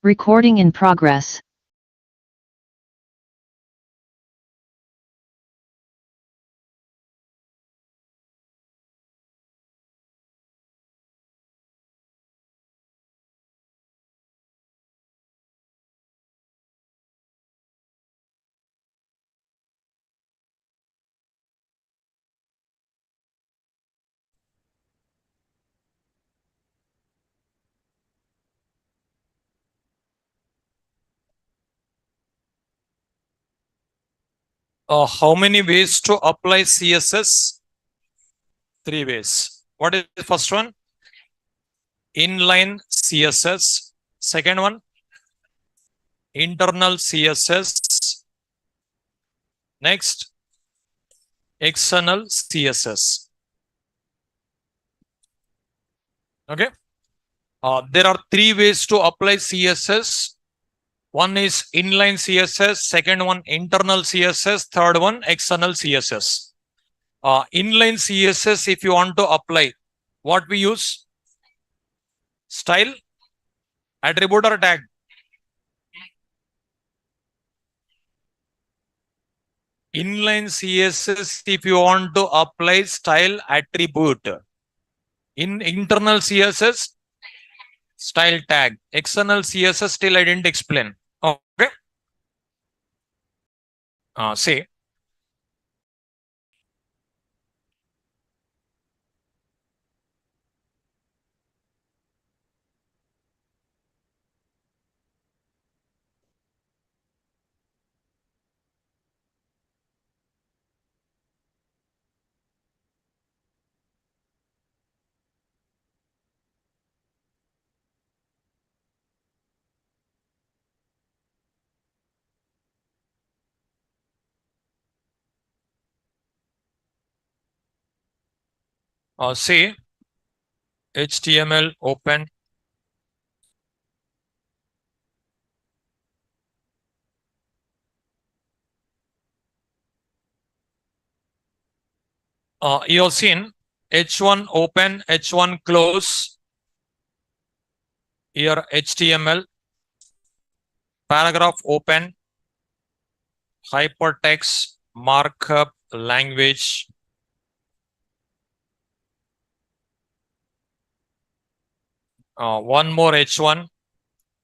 Recording in progress. How many ways to apply CSS? 3 ways. What is the first one? Inline CSS. Second one, internal CSS. Next, external CSS. Okay. There are 3 ways to apply CSS One is inline CSS, second one internal CSS, third one external CSS. Inline CSS, if you want to apply, what we use? Style, attribute or tag? Inline CSS, if you want to apply style attribute. In internal CSS, style tag. External CSS, still I didn't explain. Okay. Say. Say HTML open. You have seen H1 open, H1 close. Here HTML, paragraph open, hypertext, markup, language. One more H1,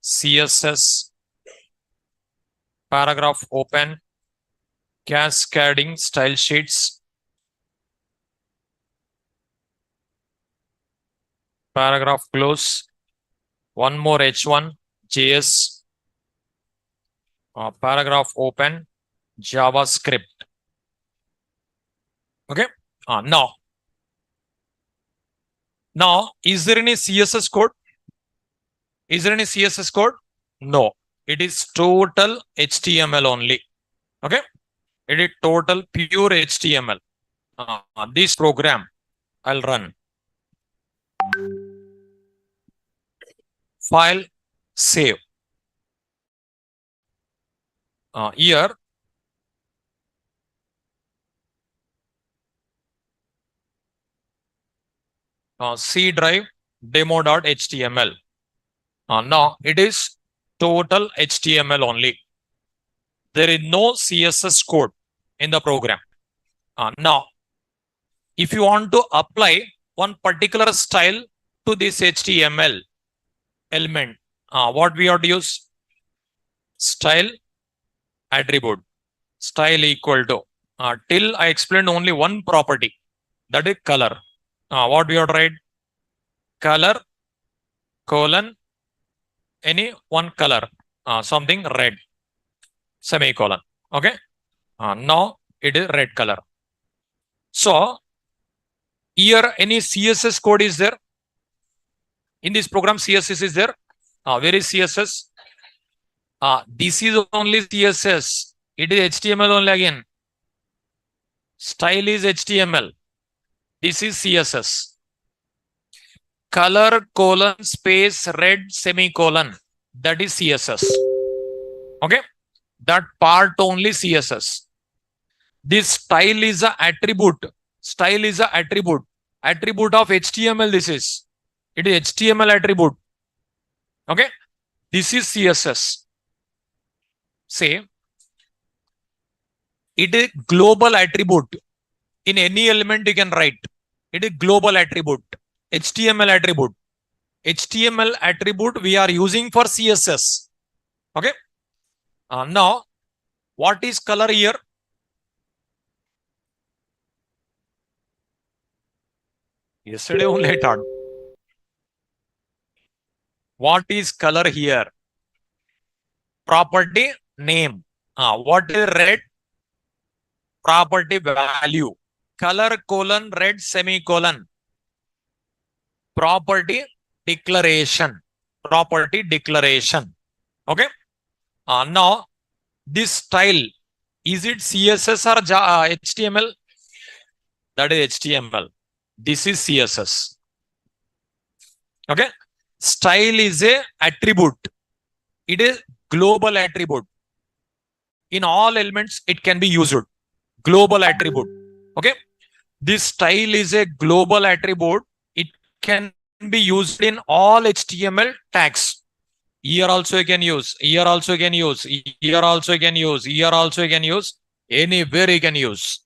CSS, paragraph open, cascading style sheets, paragraph close. One more H1, JS, paragraph open, JavaScript. Okay. Now, is there any CSS code? Is there any CSS code? No. It is total HTML only. Okay. It is total pure HTML. This program I'll run. File, save. Here C drive demo.html. Now it is total HTML only. There is no CSS code in the program. Now, if you want to apply one particular style to this HTML element, what we have to use? Style attribute. Style equal to. Till I explained only one property, that is color. What we have to write? Color colon any one color, something red, semicolon. Okay. Now it is red color. So here any CSS code is there? In this program CSS is there? Where is CSS? This is only CSS. It is HTML only again. Style is HTML. This is CSS. Color colon space red semicolon. That is CSS. Okay. That part only CSS. This style is a attribute. Style is a attribute. Attribute of HTML this is. It is HTML attribute. Okay. This is CSS. Say it is global attribute. In any element you can write. It is global attribute. HTML attribute. HTML attribute we are using for CSS. Okay. Now, what is color here? Yesterday only I taught. What is color here? Property name. What is red? Property value. Color colon red semicolon. Property declaration. Property declaration. Okay. Now, this style, is it CSS or HTML? That is HTML. This is CSS. Okay. Style is a attribute. It is global attribute. In all elements, it can be used. Global attribute. Okay. This style is a global attribute. It can be used in all HTML tags. Here also you can use. Here also you can use. Here also you can use. Here also you can use. Anywhere you can use.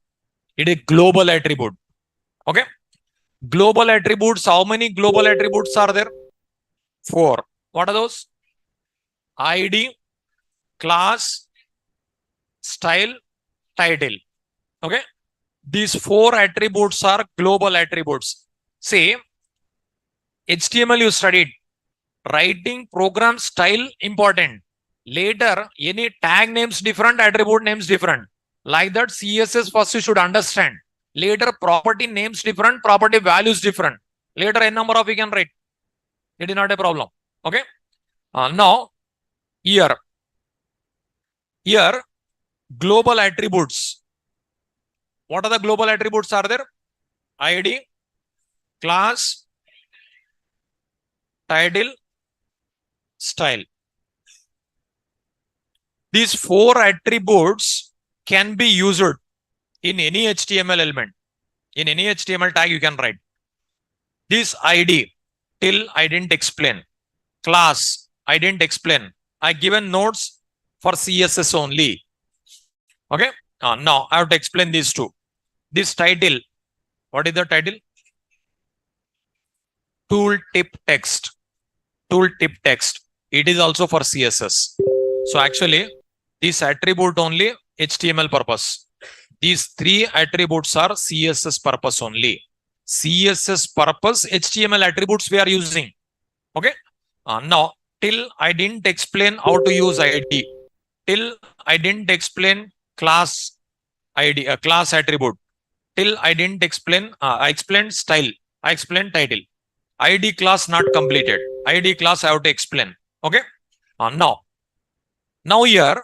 It is global attribute. Okay. Global attributes. How many global attributes are there? 4. What are those? ID, class, style, title. Okay. These 4 attributes are global attributes. See, HTML you studied. Writing program style important. Later, any tag names different, attribute names different. Like that, CSS first you should understand. Later, property names different, property values different. Later, a number of you can write. It is not a problem. Okay. Now, here, global attributes. What are the global attributes are there? ID, class, title, style. These 4 attributes can be used in any HTML element. In any HTML tag you can write. This ID, till I didn't explain. Class, I didn't explain. I given notes for CSS only. Okay. Now I have to explain these two. This title, what is the title? Tooltip text. Tooltip text. It is also for CSS. So actually, this attribute only HTML purpose. These 3 attributes are CSS purpose only. CSS purpose HTML attributes we are using. Okay. Now, till I didn't explain how to use ID. Till I didn't explain class ID, class attribute. Till I didn't explain, I explained style. I explained title. ID class not completed. ID class I have to explain. Okay. Now here,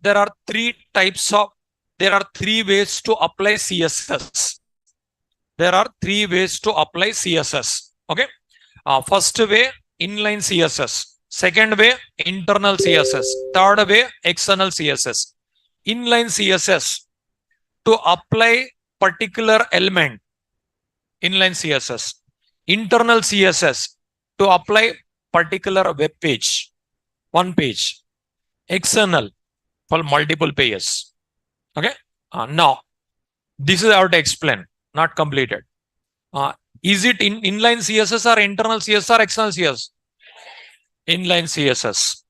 there are 3 ways to apply CSS. There are 3 ways to apply CSS. Okay. First way, inline CSS. Second way, internal CSS. Third way, external CSS. Inline CSS, to apply particular element. Inline CSS. Internal CSS, to apply particular web page. One page. External, for multiple pages. Okay. Now, this is how to explain. Not completed. Is it in inline CSS or internal CSS or external CSS? Inline CSS.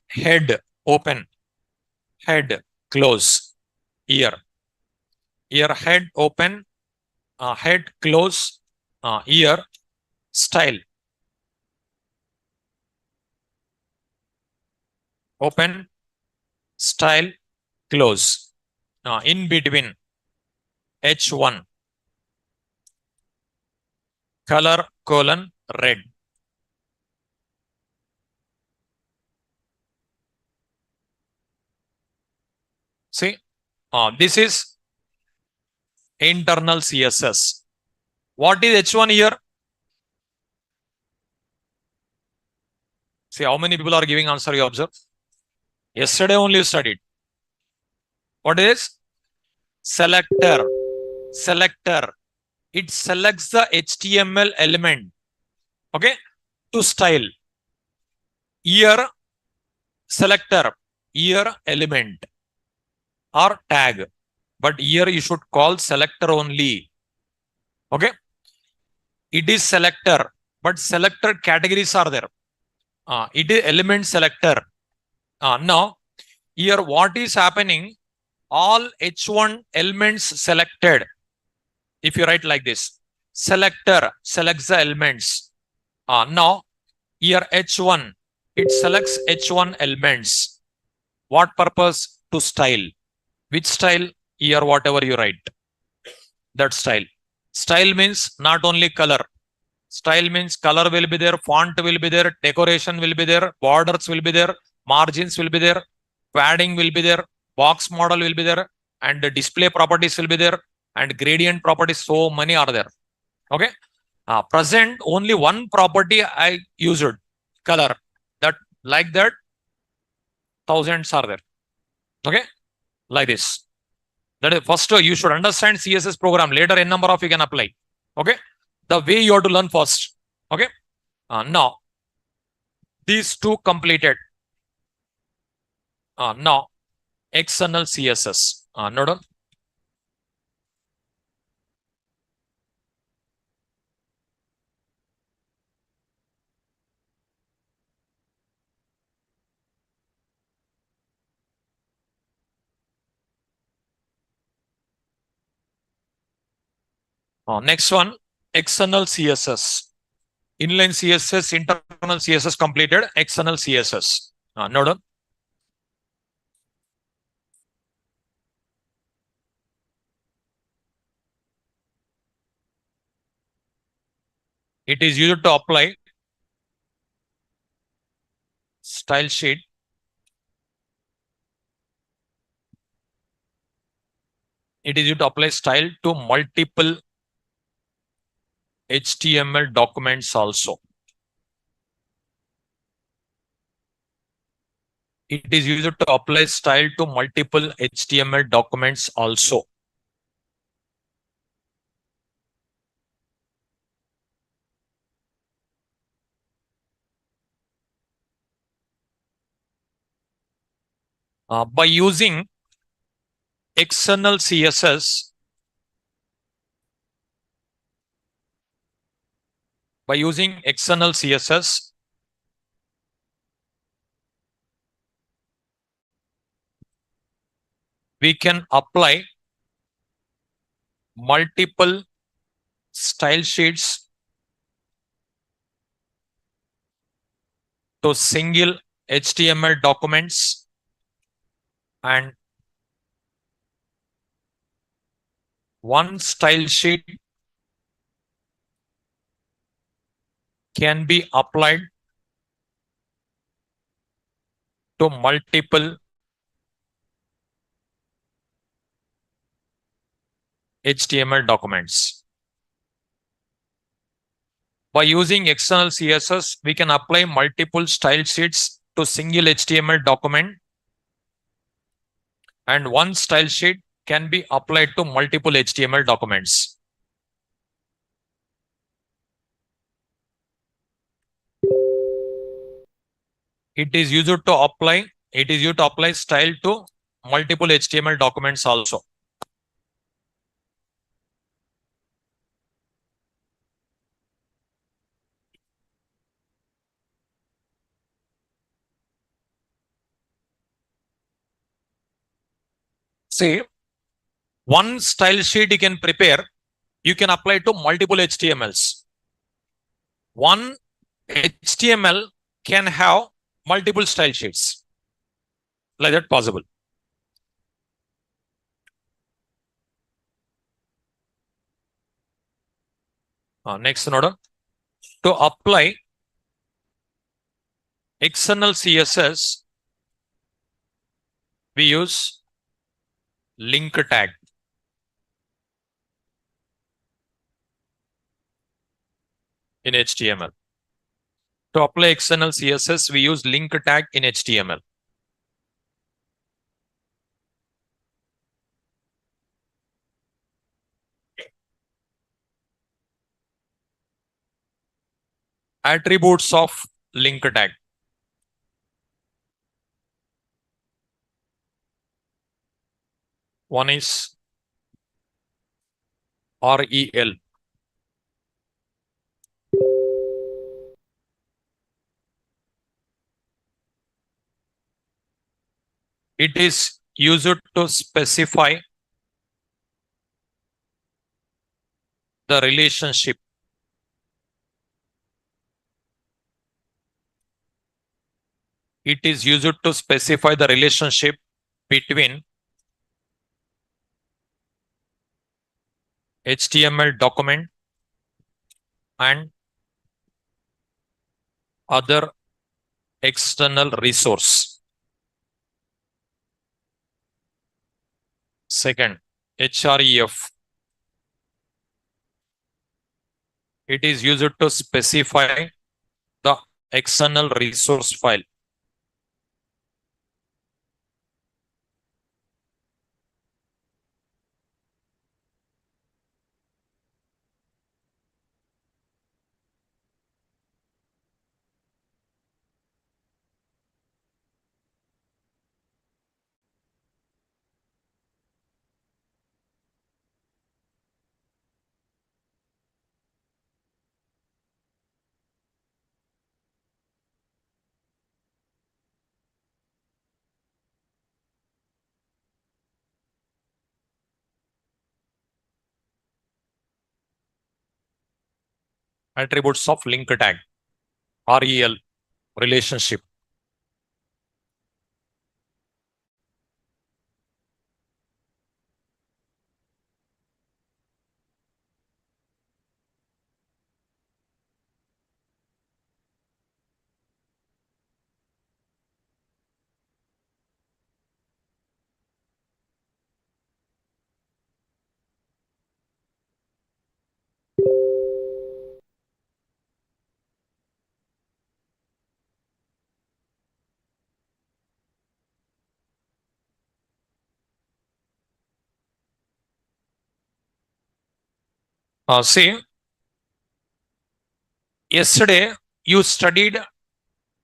Head open, head close. Here head open, head close. Here style open, style close. In between H1 color colon red. See, this is internal CSS. What is H1 here? See how many people are giving answer, you observe. Yesterday only you studied. What is selector? Selector. It selects the HTML element. Okay. To style. Here selector. Here element or tag. But here you should call selector only. Okay. It is selector. But selector categories are there. It is element selector. Now, here what is happening? All H1 elements selected. If you write like this, selector selects the elements. Now, here H1, it selects H1 elements. What purpose? To style. Which style? Here whatever you write. That style. Style means not only color. Style means color will be there, font will be there, decoration will be there, borders will be there, margins will be there, padding will be there, box model will be there, and the display properties will be there, and gradient properties. So many are there. Okay. Present only one property I used, color. That like that, thousands are there. Okay, like this. That is first you should understand CSS program. Later, n number of you can apply. Okay, the way you have to learn first. Okay, now these two completed. Now external CSS. Note next one, external CSS. Inline CSS, internal CSS completed, external CSS. Note it is used to apply style sheet. It is used to apply style to multiple HTML documents also. It is used to apply style to multiple HTML documents also. By using external CSS, we can apply multiple style sheets to single HTML documents, and one style sheet can be applied to multiple HTML documents. By using external CSS, we can apply multiple style sheets to single HTML document, and one style sheet can be applied to multiple HTML documents. It is used to apply style to multiple HTML documents also. See, one style sheet you can prepare, you can apply to multiple HTMLs. One HTML can have multiple style sheets. Like that possible. Next node. To apply external CSS, we use link tag. In HTML. To apply external CSS, we use link tag in HTML. Attributes of link tag. One is REL. It is used to specify the relationship between HTML document and other external resource. Second, href. It is used to specify the external resource file. Attributes of link tag, REL, relationship. See, yesterday you studied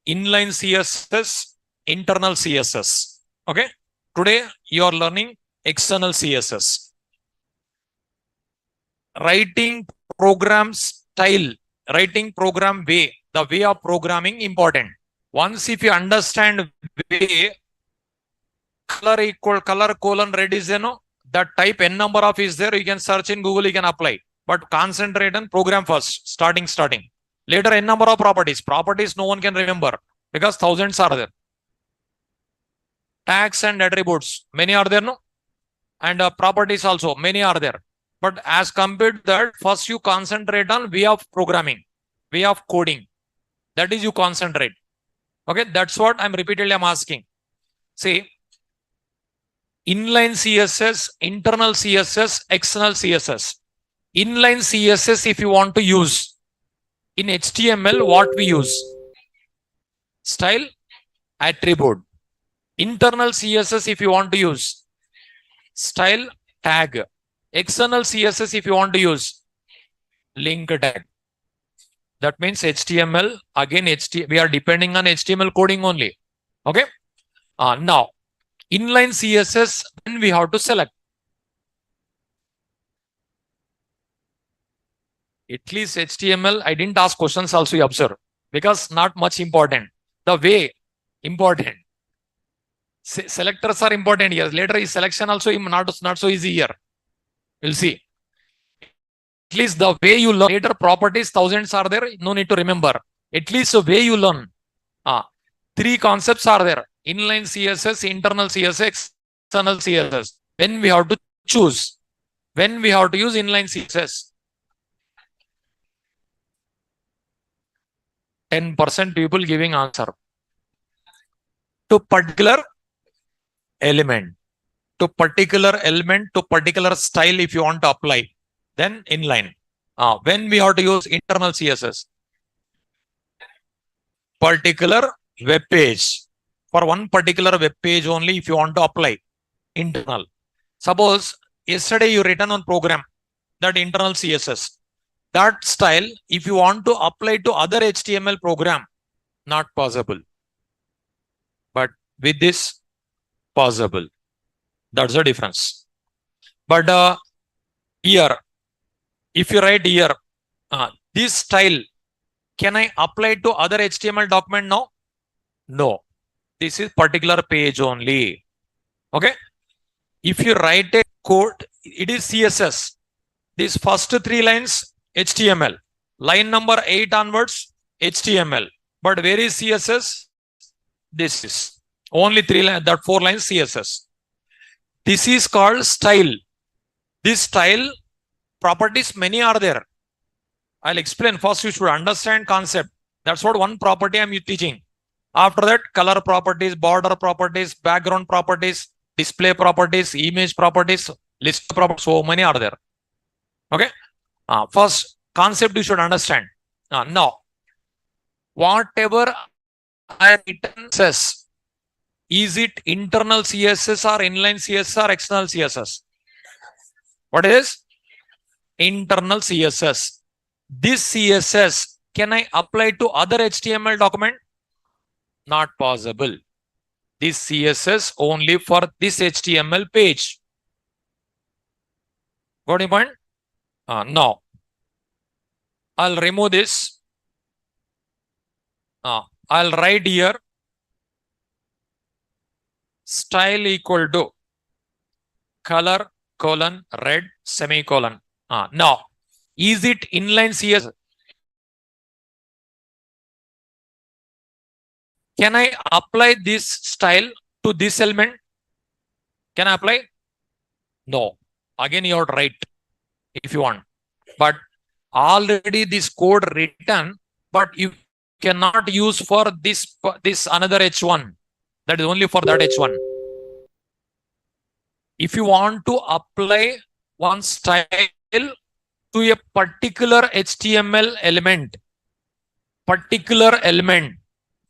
inline CSS, internal CSS. Okay. Today you are learning external CSS. Writing program style, writing program way, the way of programming important. Once if you understand way, color equal color colon red is that type n number of is there, you can search in Google, you can apply. But concentrate on program first, starting. Later n number of properties no one can remember because thousands are there. Tags and attributes, many are there, no? And properties also, many are there. But as compared to that, first you concentrate on way of programming, way of coding. That is you concentrate. Okay, that's what I'm repeatedly asking. See, inline CSS, internal CSS, external CSS. Inline CSS, if you want to use in HTML, what we use? Style, attribute. Internal CSS, if you want to use style, tag. External CSS, if you want to use link tag. That means HTML, again, we are depending on HTML coding only. Okay. Now, inline CSS, then we have to select. At least HTML, I didn't ask questions also, you observe, because not much important. The way important. Selectors are important here. Later is selection also not so easy here. You'll see. At least the way you learn. Later properties, thousands are there. No need to remember. At least the way you learn. Three concepts are there. Inline CSS, internal CSS, external CSS. When we have to choose. When we have to use inline CSS. 10% people giving answer. To particular element. To particular element, to particular style if you want to apply. Then inline. When we have to use internal CSS. Particular web page. For one particular web page only if you want to apply. Internal. Suppose yesterday you written on program that internal CSS. That style, if you want to apply to other HTML program, not possible. But with this, possible. That's the difference. But here, if you write here, this style, can I apply to other HTML document now? No. This is particular page only. Okay. If you write a code, it is CSS. These first 3 lines, HTML. Line number 8 onwards, HTML. But where is CSS? This is only 3 lines, that 4 lines CSS. This is called style. This style properties, many are there. I'll explain. First, you should understand concept. That's what one property I'm teaching. After that, color properties, border properties, background properties, display properties, image properties, list properties. So many are there. Okay. First, concept you should understand. Now, whatever I written says, is it internal CSS or inline CSS or external CSS? What is internal CSS? This CSS, can I apply to other HTML document? Not possible. This CSS only for this HTML page. Got your point? Now, I'll remove this. I'll write here style equal to color colon red semicolon. Now, is it inline CSS? Can I apply this style to this element? Can I apply? No. Again, you have to write if you want. But already this code written, but you cannot use for this another H1. That is only for that H1. If you want to apply one style to a particular HTML element,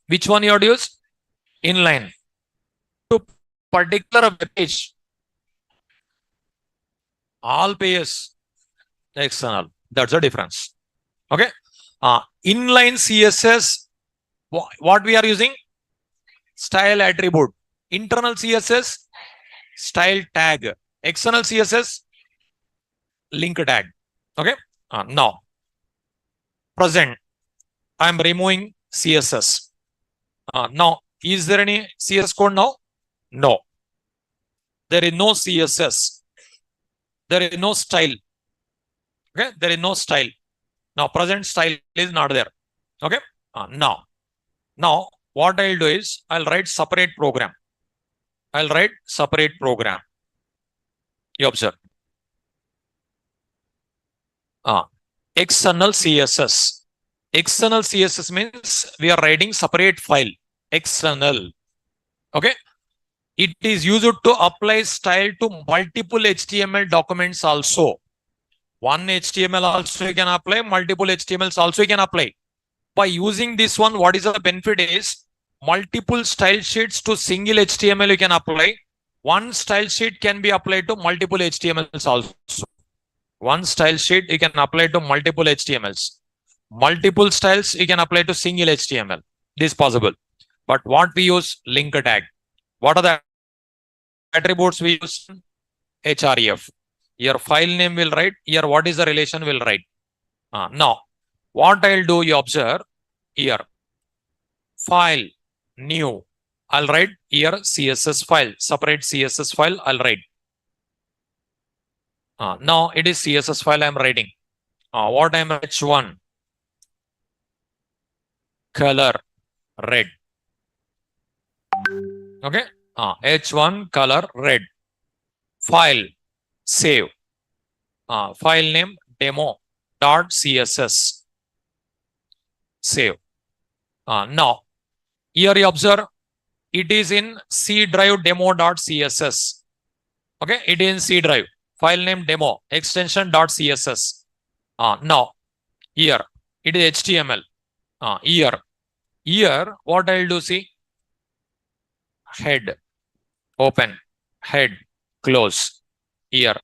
which one you have to use? Inline. To particular page, all pages external. That's the difference. Okay. Inline CSS, what we are using? Style attribute. Internal CSS, style tag. External CSS, link tag. Okay. Now, present, I am removing CSS. Now, is there any CSS code now? No. There is no CSS. There is no style. Okay. There is no style. Now, present style is not there. Okay. Now, what I'll do is I'll write separate program. You observe. External CSS. External CSS means we are writing separate file. External. Okay. It is used to apply style to multiple HTML documents also. One HTML also you can apply, multiple HTMLs also you can apply. By using this one, what is the benefit is multiple style sheets to single HTML you can apply. One style sheet can be applied to multiple HTMLs also. One style sheet you can apply to multiple HTMLs. Multiple styles you can apply to single HTML. This is possible. But what we use? Link tag. What are the attributes we use? href. Your file name will write. Here, what is the relation will write. Now, what I'll do, you observe here. File, new. I'll write here CSS file. Separate CSS file, I'll write. Now, it is CSS file I'm writing. What I'm H1. Color, red. Okay. H1 color, red. File, save. File name demo.css. Save. Now, here you observe it is in C drive demo.css. Okay, it is in C drive. File name demo extension.css. Now, here it is HTML. Here, what I'll do, see, head, open, head, close. Here,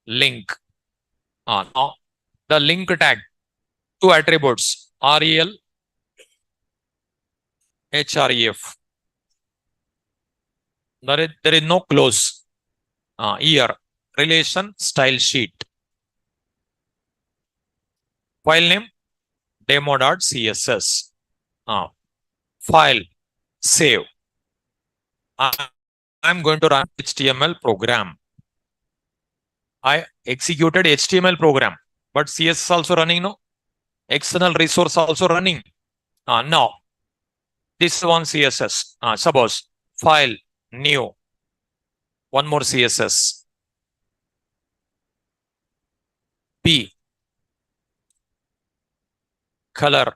link. Now, the link tag, two attributes, rel, href. There is no close. Here, relation style sheet. File name, demo.css. File, save. I'm going to run HTML program. I executed HTML program, but CSS also running, no? External resource also running. Now, this one CSS. Suppose file, new. One more CSS. P. Color,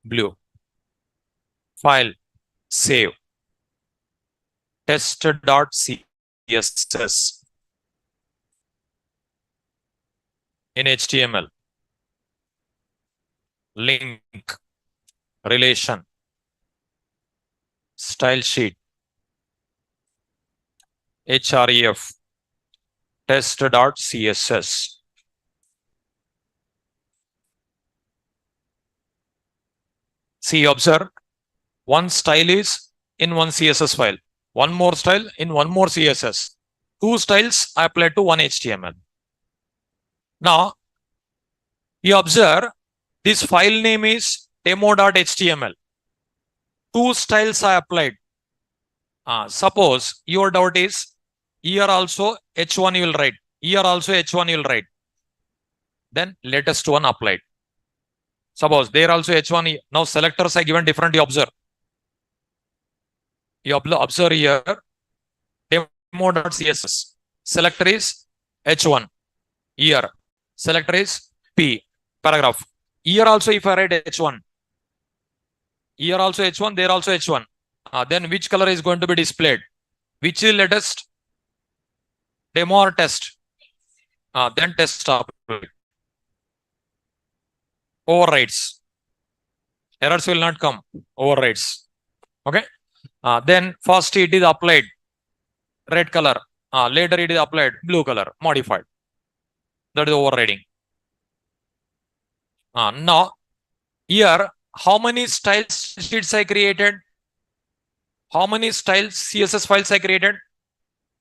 blue. File, save. Test.css in HTML. link, relation, style sheet, href, test.css. See, observe, one style is in one CSS file, one more style in one more CSS. Two styles I applied to one HTML. Now, you observe this file name is demo.html. Two styles I applied. Suppose your doubt is here also H1 you will write. Here also H1 you will write. Then latest one applied. Suppose there also H1. Now selectors are given different. You observe. You observe here demo.css. Selector is H1. Here. Selector is P. Paragraph. Here also if I write H1. Here also H1. There also H1. Then which color is going to be displayed? Which is latest? Demo or test? Then test applied. Overrides. Errors will not come. Overrides. Okay. Then first it is applied red color. Later it is applied blue color. Modified. That is overriding. Now here how many style sheets I created? How many style CSS files I created?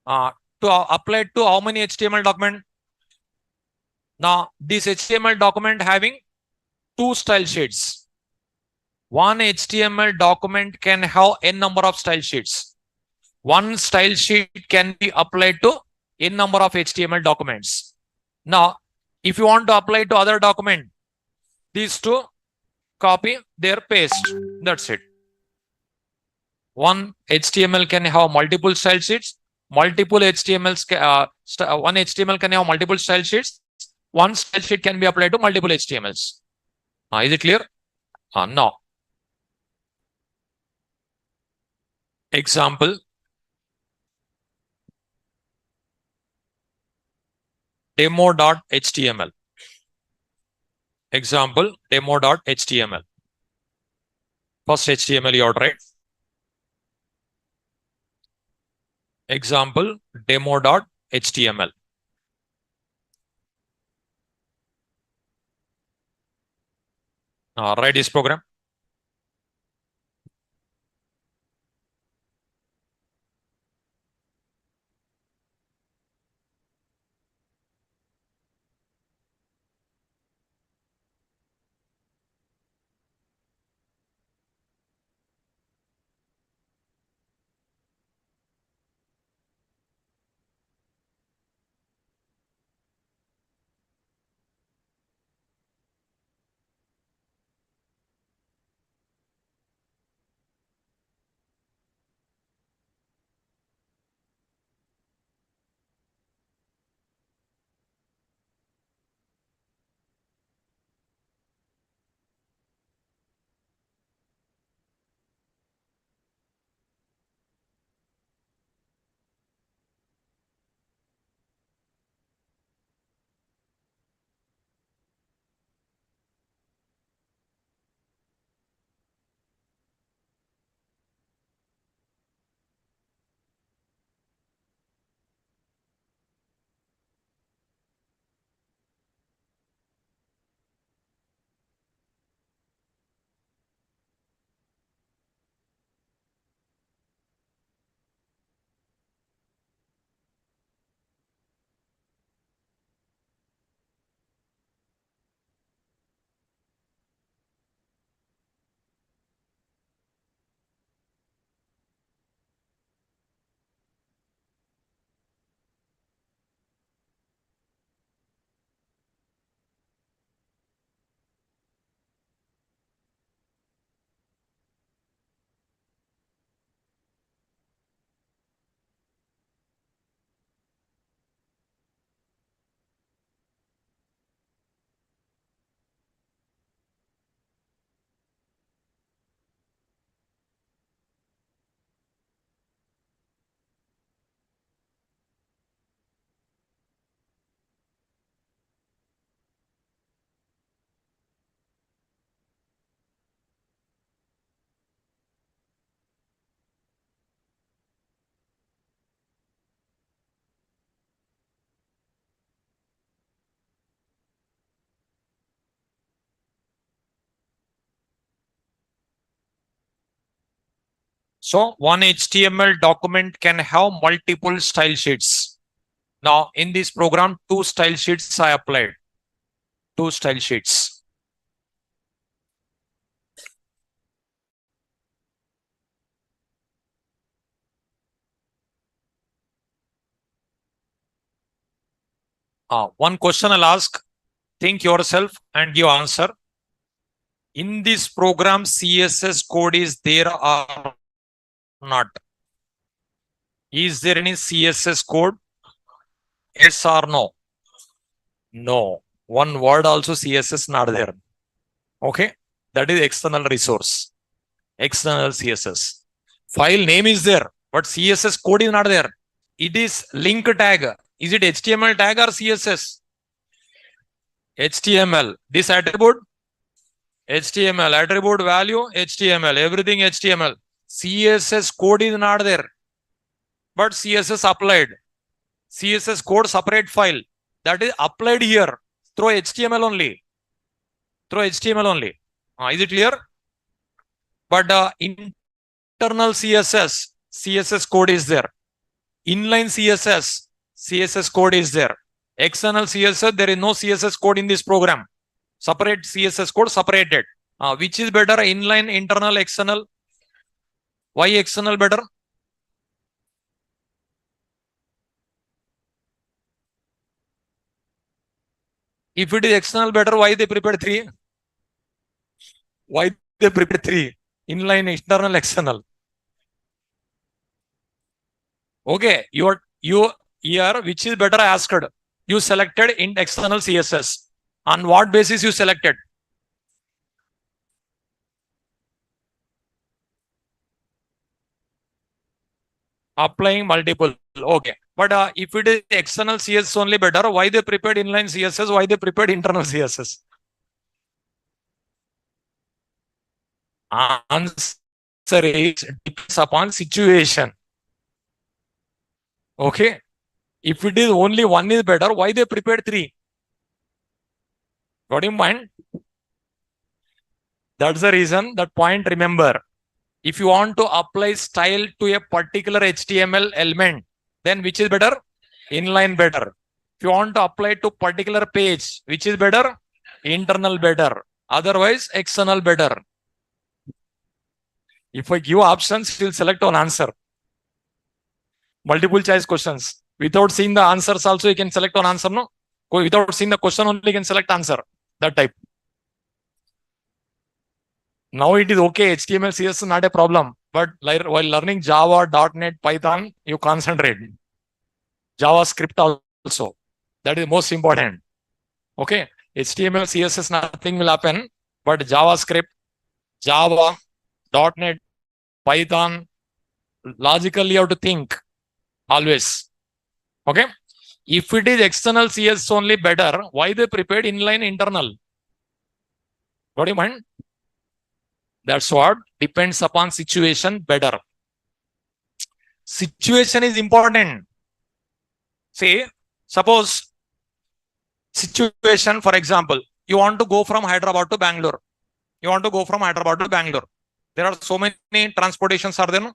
To apply to how many HTML document? Now this HTML document having two style sheets. One HTML document can have n number of style sheets. One style sheet can be applied to n number of HTML documents. Now, if you want to apply to other document, these two copy, their paste. That's it. One HTML can have multiple style sheets. Multiple HTMLs, one HTML can have multiple style sheets. One style sheet can be applied to multiple HTMLs. Is it clear? No. Example. Demo.html. Example, demo.html. First HTML you have to write. Example, demo.html. Write this program. So one HTML document can have multiple style sheets. Now in this program, 2 style sheets I applied. 2 style sheets. One question I'll ask, think yourself and give answer. In this program, CSS code is there or not? Is there any CSS code? Yes or no? No. One word also CSS not there. Okay. That is external resource. External CSS. File name is there, but CSS code is not there. It is link tag. Is it HTML tag or CSS? HTML. This attribute? HTML. Attribute value? HTML. Everything HTML. CSS code is not there, but CSS applied. CSS code separate file. That is applied here through HTML only. Through HTML only. Is it clear? But internal CSS code is there. Inline CSS code is there. External CSS, there is no CSS code in this program. Separate CSS code separated. Which is better? Inline, internal, external? Why external better? If it is external better, why they prepared 3? Why they prepared 3? Inline, internal, external. Okay, you here, which is better asked? You selected in external CSS. On what basis you selected? Applying multiple. Okay. But if it is external CSS only better, why they prepared inline CSS? Why they prepared internal CSS? Answer is depends upon situation. Okay. If it is only one is better, why they prepared 3? Got in mind? That's the reason. That point, remember. If you want to apply style to a particular HTML element, then which is better? Inline better. If you want to apply to particular page, which is better? Internal better. Otherwise, external better. If I give options, you'll select one answer. Multiple choice questions. Without seeing the answers also, you can select one answer, no? Without seeing the question only, you can select answer. That type. Now it is okay. HTML, CSS is not a problem. But while learning Java, .NET, Python, you concentrate. JavaScript also. That is most important. Okay. HTML, CSS, nothing will happen. But JavaScript, Java, .NET, Python, logically you have to think always. Okay. If it is external CSS only better, why they prepared inline internal? Got in mind? That's what depends upon situation better. Situation is important. Say, suppose situation, for example, you want to go from Hyderabad to Bangalore. You want to go from Hyderabad to Bangalore. There are so many transportations are there. No?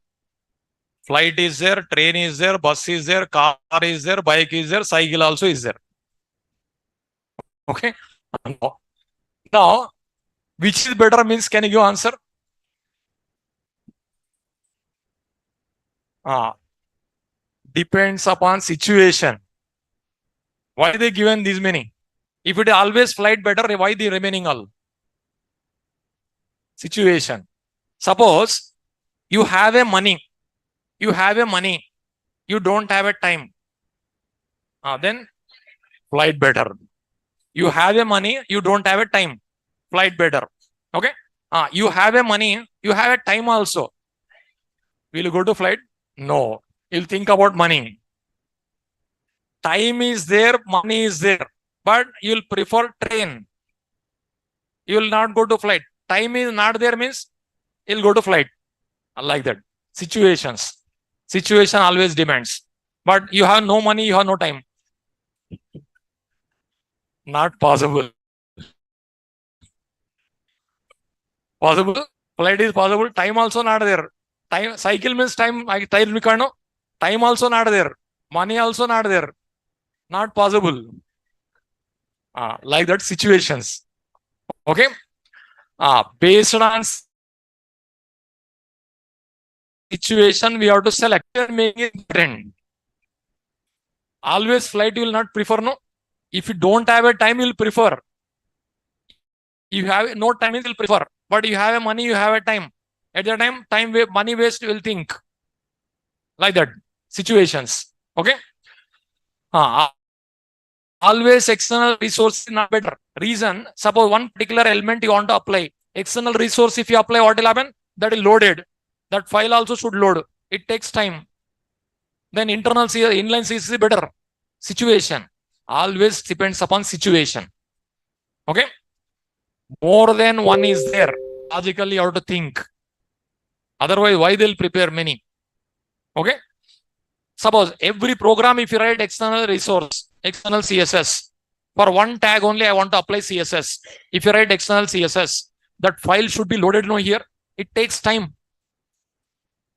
Flight is there, train is there, bus is there, car is there, bike is there, cycle also is there. Okay. Now, which is better means, can you give answer? Depends upon situation. Why they given these many? If it always flight better, why the remaining all? Situation. Suppose you have a money. You have a money. You don't have a time. Then flight better. You have a money. You don't have a time. Flight better. Okay. You have a money. You have a time also. Will you go to flight? No. You'll think about money. Time is there, money is there, but you'll prefer train. You will not go to flight. Time is not there means you'll go to flight. Like that. Situations. Situation always demands. But you have no money, you have no time. Not possible. Possible. Flight is possible. Time also not there. Time cycle means time. Time also not there. Money also not there. Not possible. Like that situations. Okay. Based on situation, we have to select and make it important. Always flight you will not prefer, no. If you don't have a time, you will prefer. You have no time, you will prefer. But you have a money, you have a time. At the time money waste, you will think. Like that situations. Okay. Always external resource is not better. Reason, suppose one particular element you want to apply. External resource, if you apply, what will happen? That is loaded. That file also should load. It takes time. Then internal inline CSS is better. Situation. Always depends upon situation. Okay. More than one is there. Logically, you have to think. Otherwise, why they'll prepare many? Okay. Suppose every program, if you write external resource, external CSS, for one tag only, I want to apply CSS. If you write external CSS, that file should be loaded here. It takes time.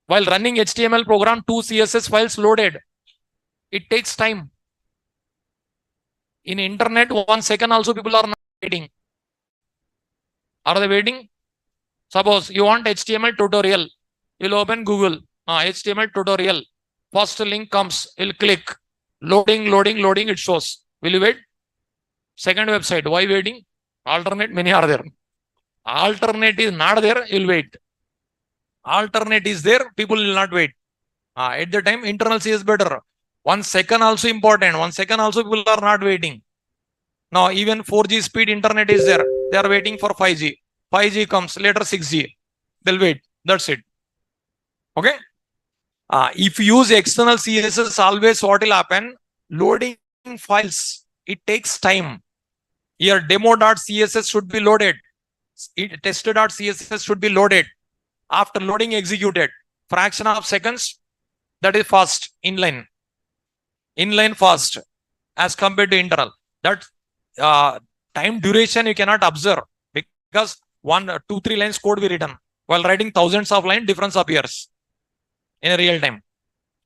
While running HTML program, 2 CSS files loaded. It takes time. In internet, 1 second also people are not waiting. Are they waiting? Suppose you want HTML tutorial. You'll open Google. HTML tutorial. First link comes. You'll click. Loading, it shows. Will you wait? Second website. Why waiting? Alternate, many are there. Alternate is not there. You'll wait. Alternate is there. People will not wait. At the time, internal C is better. 1 second also important. 1 second also people are not waiting. Now, even 4G speed internet is there. They are waiting for 5G. 5G comes, later 6G. They'll wait. That's it. Okay. If you use external CSS, always what will happen? Loading files. It takes time. Here, demo.css should be loaded. Test.css should be loaded. After loading, executed. Fraction of seconds. That is fast. Inline. Inline fast as compared to internal. That time duration you cannot observe because 1, 2, 3 lines code be written. While writing thousands of lines, difference appears in a real time.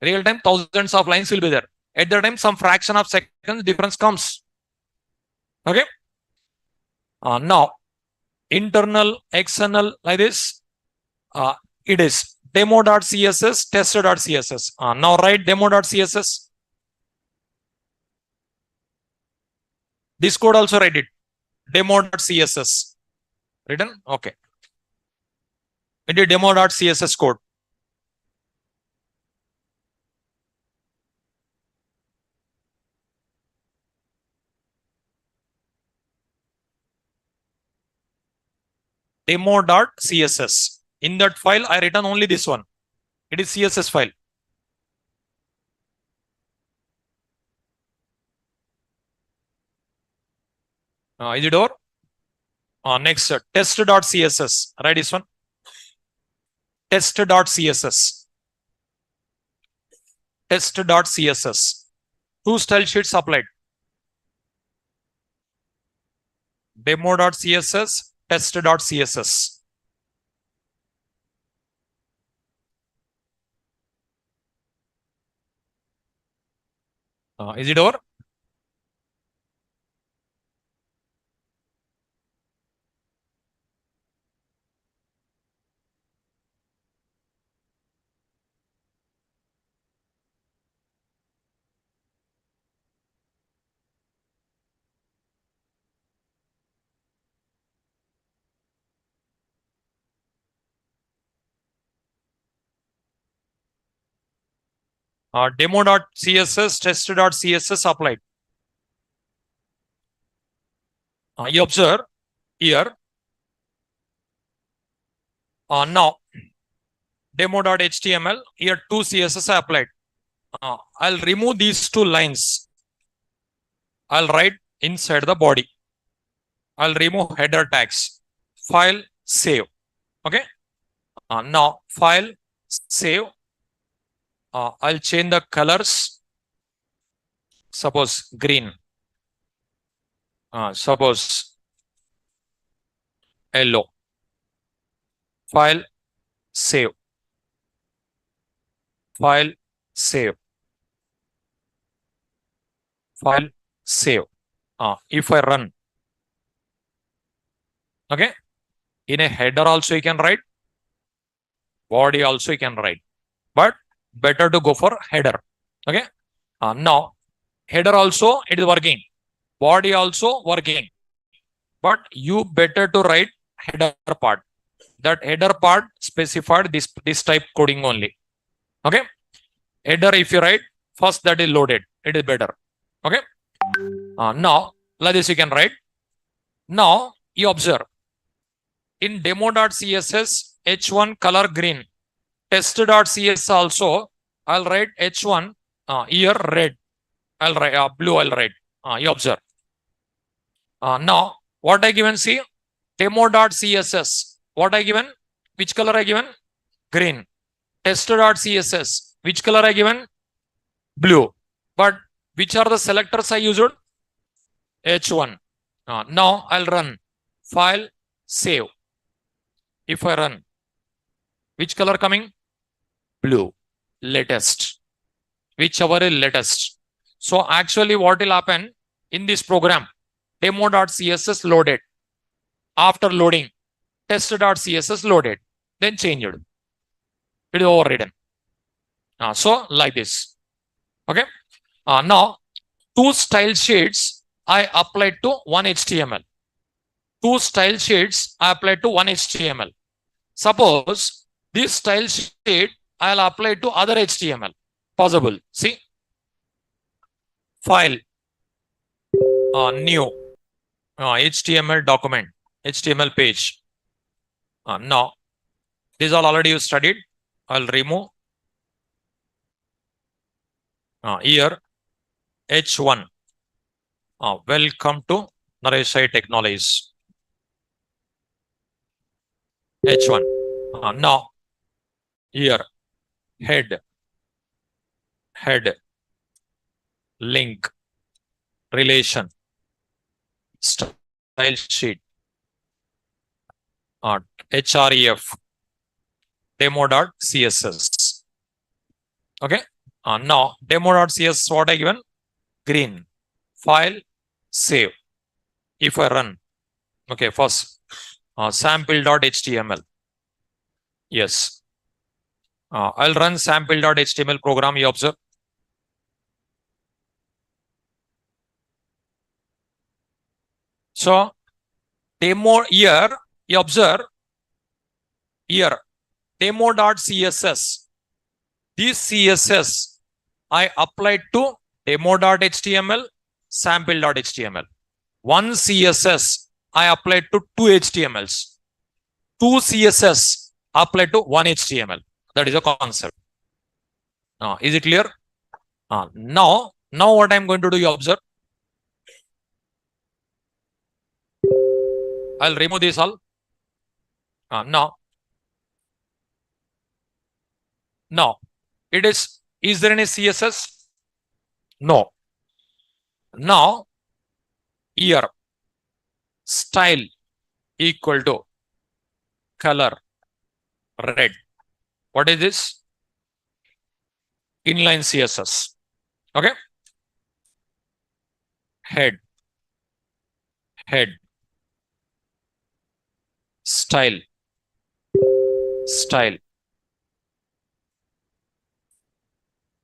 Real time, thousands of lines will be there. At the time, some fraction of seconds difference comes. Okay. Now, internal, external, like this. It is demo.css, test.css. Now write demo.css. This code also write it. Demo.css. Written? Okay. It is demo.css code. Demo.css. In that file, I written only this one. It is CSS file. Is it over? Next, test.css. Write this one. Test.css. Test.css. 2 style sheets applied. Demo.css, test.css. Is it over? Demo.css, test.css applied. You observe here. Now, demo.html, here 2 CSS applied. I'll remove these 2 lines. I'll write inside the body. I'll remove header tags. File, save. Okay. Now, file, save. I'll change the colors. Suppose green. Suppose yellow. File, save. File, save. File, save. If I run, okay, in a header also you can write, body also you can write, but better to go for header. Okay. Now header also it is working, body also working, but you better to write header part. That header part specified this type coding only. Okay. Header if you write first, that is loaded, it is better. Okay. Now like this you can write. Now you observe in demo.css h1 color green, test.cs also I'll write h1 here red, I'll write blue, I'll write. You observe. Now what I given, see, demo.css, what I given, which color I given, green. Test.css, which color I given, blue. But which are the selectors I used, h1. Now I'll run, file, save. If I run, which color coming, blue, latest, whichever is latest. So actually what will happen in this program, demo.css loaded, after loading test.css loaded, then changed, it is overridden. So like this. Okay. Now two style sheets I applied to one HTML. Two style sheets I applied to one HTML. Suppose this style sheet I'll apply to other HTML. Possible. See, file, new, HTML document, HTML page. Now these all already you studied. I'll remove. Here h1. Welcome to Naresh Technologies. h1. Now here head, link, relation, style sheet, href, demo.css. Okay. Now demo.css what I given, green, file, save. If I run, okay, first sample.html. Yes. I'll run sample.html program, you observe. So demo here, you observe here, demo.css. This CSS I applied to demo.html, sample.html. One CSS I applied to two HTMLs. Two CSS applied to one HTML. That is a concept. Is it clear? Now what I'm going to do, you observe. I'll remove this all. Now it is there any CSS? No. Now here style equal to color red. What is this? Inline CSS. Okay. Head, style,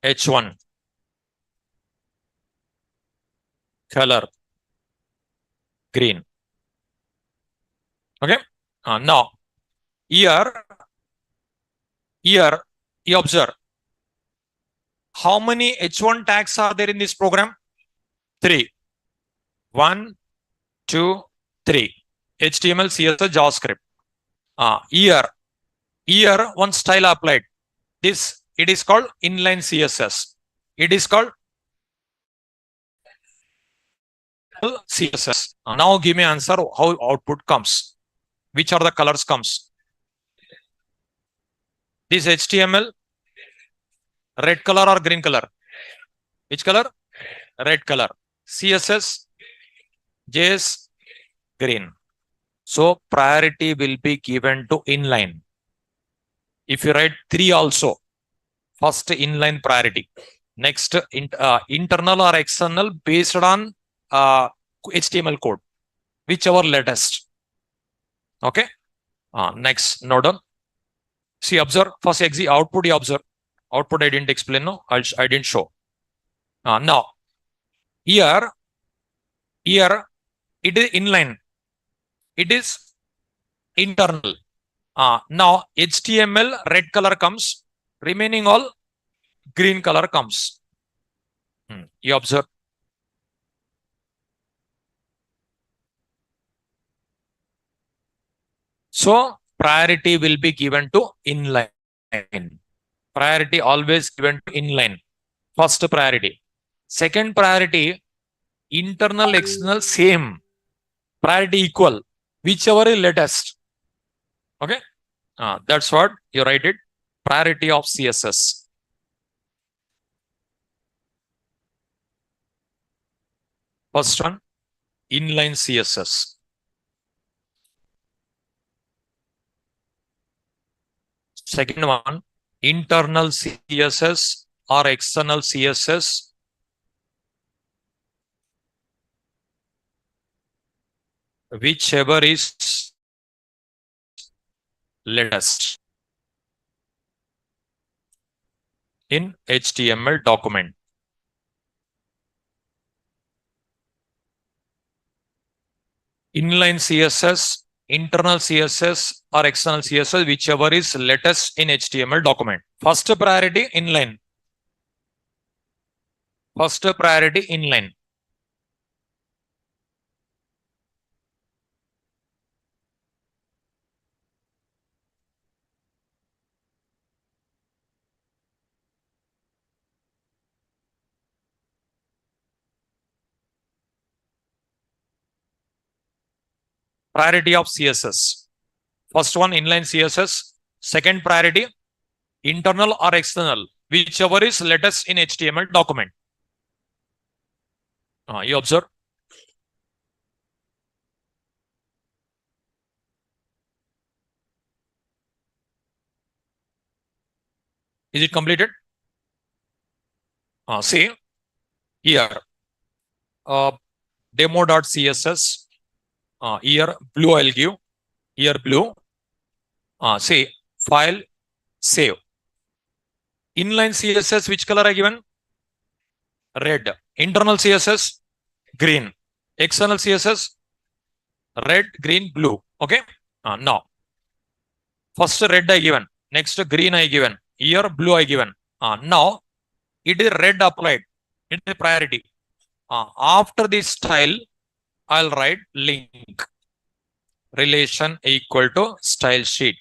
h1, color green. Okay. Now here you observe how many h1 tags are there in this program? 3. 1, 2, 3. HTML, CSS, JavaScript. Here one style applied. This it is called inline CSS. It is called CSS. Now give me answer how output comes. Which are the colors comes? This HTML, red color or green color? Which color? Red color. CSS, JS, green. So priority will be given to inline. If you write 3 also, First, inline priority. Next, internal or external based on HTML code, whichever latest. Okay. Next, node on. See, observe first exit output. You observe output. I didn't explain. No, I didn't show. Now here it is inline. It is internal. Now HTML red color comes. Remaining all green color comes. You observe. So priority will be given to inline. Priority always given to inline. First priority. Second priority, internal, external, same. Priority equal. Whichever is latest. Okay. That's what you write it. Priority of CSS. First one, inline CSS. Second one, internal CSS or external CSS. Whichever is latest in HTML document. Inline CSS, internal CSS or external CSS, whichever is latest in HTML document. First priority inline. First priority inline. Priority of CSS. First one inline CSS. Second priority internal or external, whichever is latest in HTML document. You observe. Is it completed? See here. Demo.css. Here blue I'll give. Here blue. Say file save. Inline CSS, which color I given? Red. Internal CSS, green. External CSS, red, green, blue. Okay. Now, first red I given. Next green I given. Here blue I given. Now, it is red applied. It is priority. After this style, I'll write link. Relation equal to style sheet.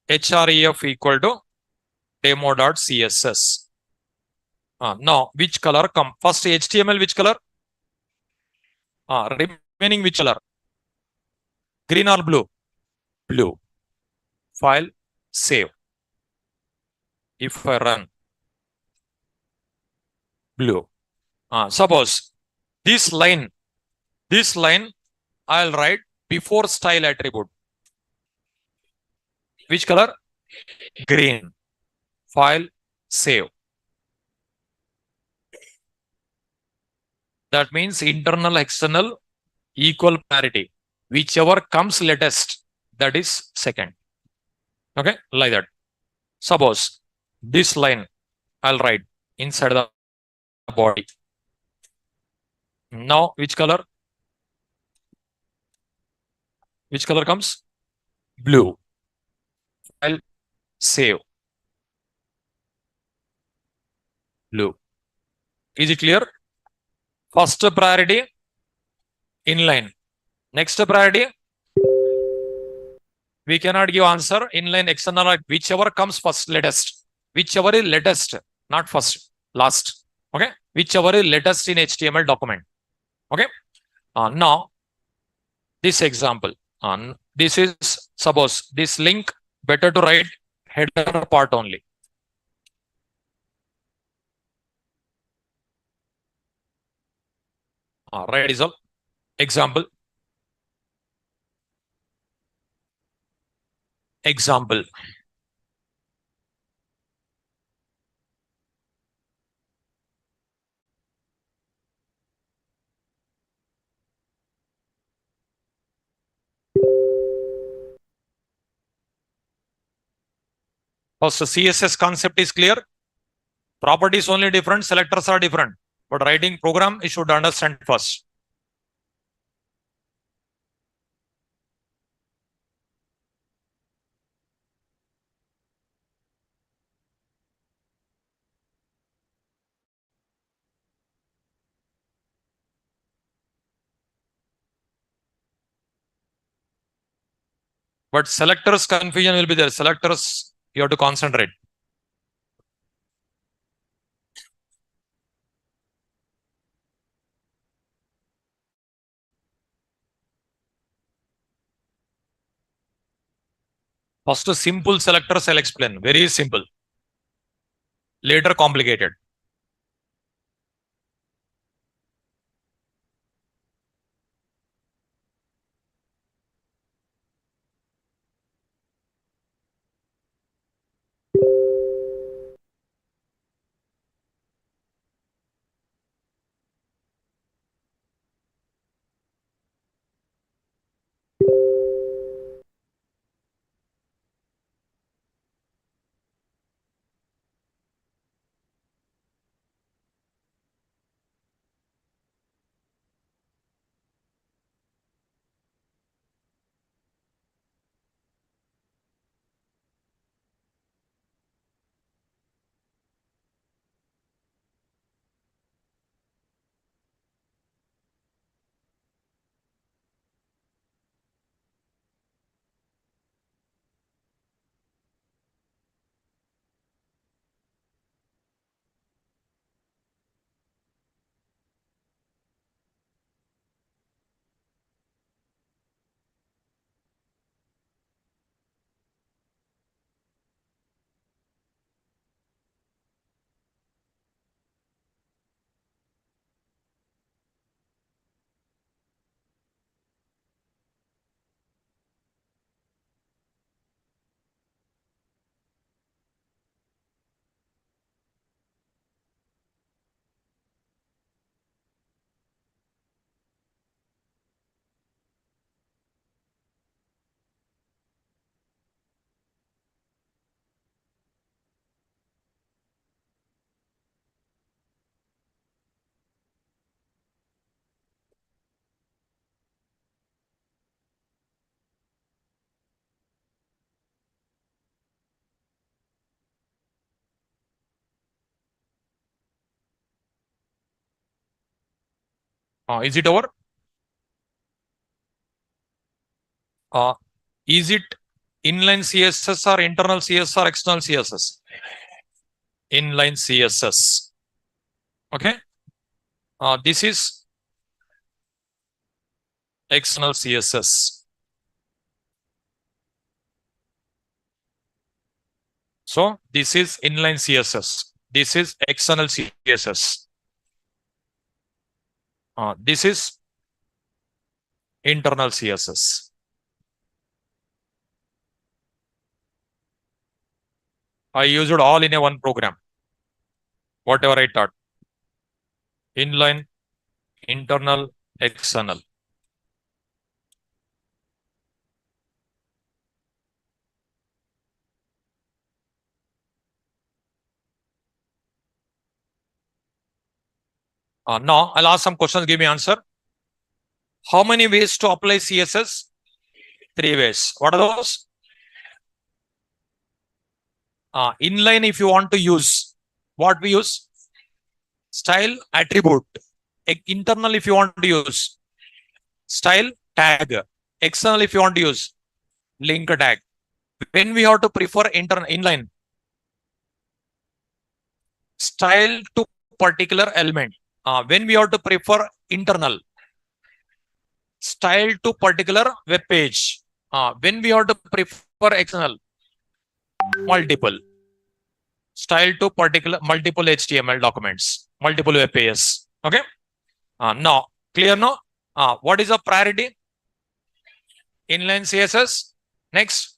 href equal to demo.css. Now, which color come? First HTML, which color? Remaining which color? Green or blue? Blue. File, save. If I run, blue. Suppose this line, I'll write before style attribute. Which color? Green. File, save. That means internal, external, equal parity. Whichever comes latest, that is second. Okay, like that. Suppose this line, I'll write inside the body. Now, which color? Which color comes? Blue. File, save. Blue. Is it clear? First priority, inline. Next priority, we cannot give answer, inline, external, whichever comes first, latest. Whichever is latest, not first, last. Okay. Whichever is latest in HTML document. Okay. Now, this example. This is, suppose this link, better to write header part only. Right is all. Example. Example. First, CSS concept is clear. Properties only different, selectors are different. But writing program, you should understand first. But selectors confusion will be there. Selectors, you have to concentrate. First, simple selectors I'll explain. Very simple. Later, complicated. Is it over? Uh, is it inline CSS or internal CSS or external CSS? Inline CSS. Okay. This is external CSS. So this is inline CSS. This is external CSS. This is internal CSS. I used it all in a one program. Whatever I taught. Inline, internal, external. Now I'll ask some questions. Give me answer. How many ways to apply CSS? 3 ways. What are those? Inline, if you want to use, what we use? Style attribute. Internal, if you want to use, style tag. External, if you want to use, link tag. When we have to prefer inline, style to particular element. When we have to prefer internal, style to particular web page. When we have to prefer external, multiple. Style to particular multiple HTML documents, multiple web pages. Okay. Now, clear now? What is the priority? Inline CSS. Next,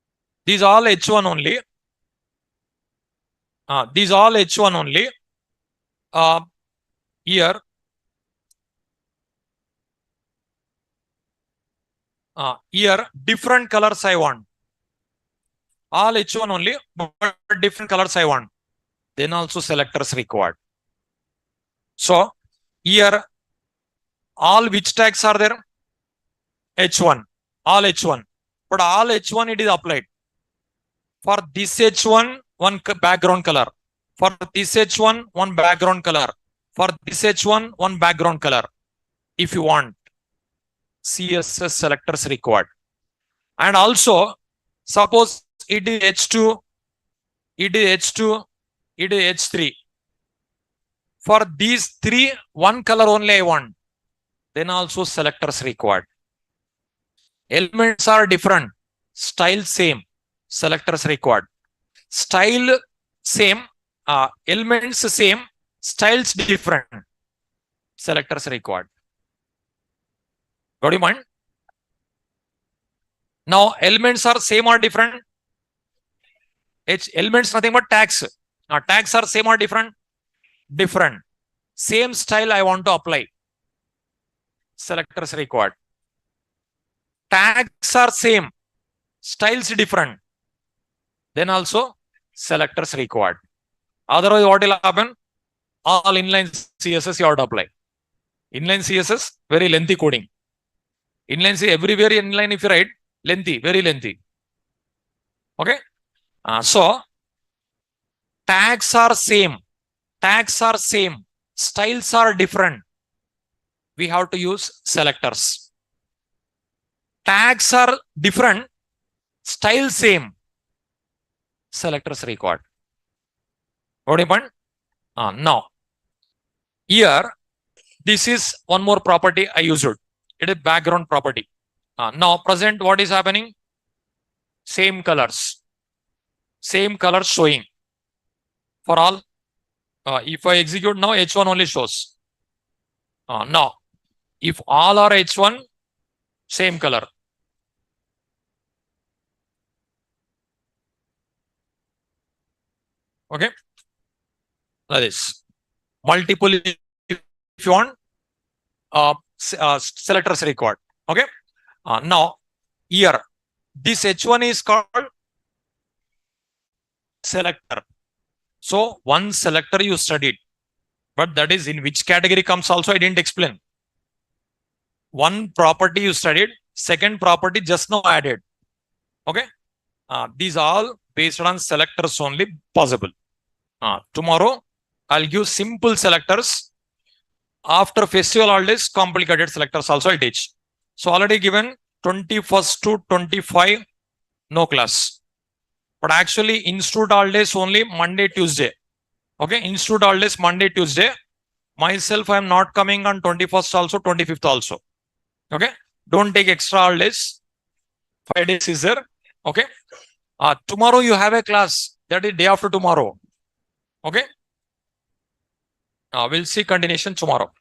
These all H1 only. These all H1 only. Here, here different colors I want. All H1 only, but different colors I want. Then also selectors required. So here all which tags are there? H1, all H1. But all H1 it is applied. For this H1, one background color. For this H1, one background color. For this H1, one background color. If you want, CSS selectors required. And also, suppose it is H2, it is H2, it is H3. For these three, one color only I want. Then also selectors required. Elements are different. Style same. Selectors required. Style same. Elements same. Styles different. Selectors required. Got your mind? Now elements are same or different? Elements nothing but tags. Tags are same or different? Different. Same style I want to apply. Selectors required. Tags are same. Styles different. Then also selectors required. Otherwise, what will happen? All inline CSS you have to apply. Inline CSS, very lengthy coding. Inline CSS, everywhere inline if you write, lengthy, very lengthy. Okay. So tags are same. Tags are same. Styles are different. We have to use selectors. Tags are different. Style same. Selectors required. What happened? Now, here, this is one more property I used. It is background property. Now, present, what is happening? Same colors. Same colors showing. For all, if I execute now, H1 only shows. Now, if all are H1, same color. Okay. That is multiple if you want. Selectors required. Okay. Now, here, this H1 is called selector. So, one selector you studied, but that is in which category comes also I didn't explain. One property you studied, second property just now added. Okay. These all based on selectors only possible. Tomorrow, I'll give simple selectors. After festival holidays, complicated selectors also I'll teach. So already given 21st to 25, no class. But actually, institute holidays only Monday, Tuesday. Okay, institute holidays Monday, Tuesday. Myself, I am not coming on 21st also, 25th also. Okay, don't take extra holidays. 5 days is there. Okay. Tomorrow you have a class. That is day after tomorrow. Okay. We'll see continuation tomorrow.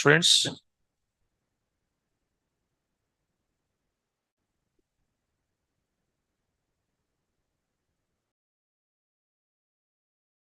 students.